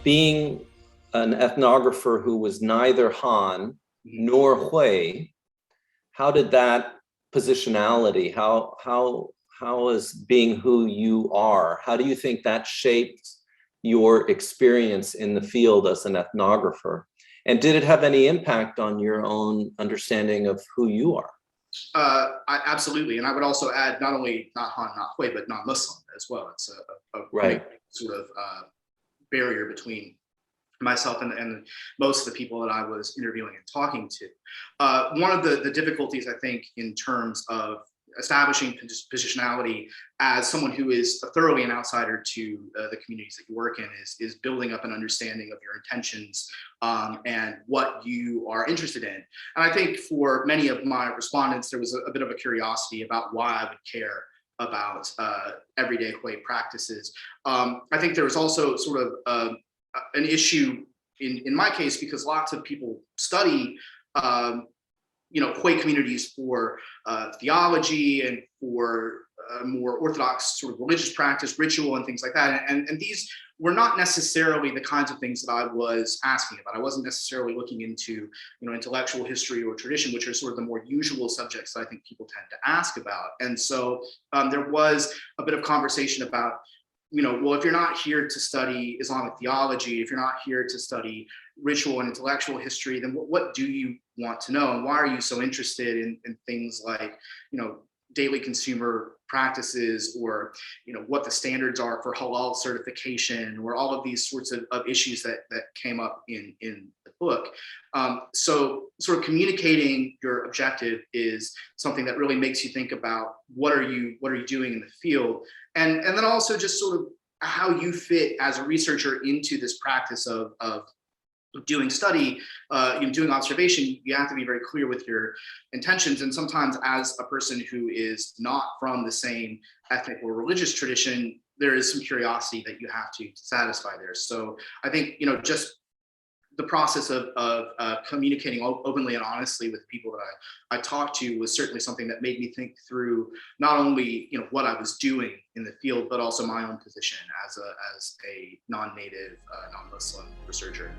being an ethnographer who was neither Han nor Hui, how did that positionality, how is being who you are, how do you think that shaped your experience in the field as an ethnographer? And did it have any impact on your own understanding of who you are? Absolutely, and I would also add not only not Han, not Hui, but non-Muslim as well. It's a right. sort of barrier between myself and most of the people that I was interviewing and talking to. One of the difficulties, I think, in terms of establishing positionality as someone who is thoroughly an outsider to the communities that you work in is building up an understanding of your intentions and what you are interested in. And I think for many of my respondents, there was a bit of a curiosity about why I would care about everyday Hui practices. I think there was also sort of an issue in my case, because lots of people study Hui communities for theology and for more orthodox sort of religious practice, ritual, and things like that. And these were not necessarily the kinds of things that I was asking about. I wasn't necessarily looking into intellectual history or tradition, which are sort of the more usual subjects that I think people tend to ask about. And so there was a bit of conversation about, well, if you're not here to study Islamic theology, if you're not here to study ritual and intellectual history, then what do you want to know? And why are you so interested in things like, daily consumer practices, or, what the standards are for halal certification, or all of these sorts of issues that came up in the book. So sort of communicating your objective is something that really makes you think about what are you doing in the field, and then also just sort of how you fit as a researcher into this practice of doing study, doing observation. You have to be very clear with your intentions. And sometimes as a person who is not from the same ethnic or religious tradition, there is some curiosity that you have to satisfy there. So I think, just the process of communicating openly and honestly with people that I talked to was certainly something that made me think through not only what I was doing in the field, but also my own position as a non-native, non-Muslim researcher.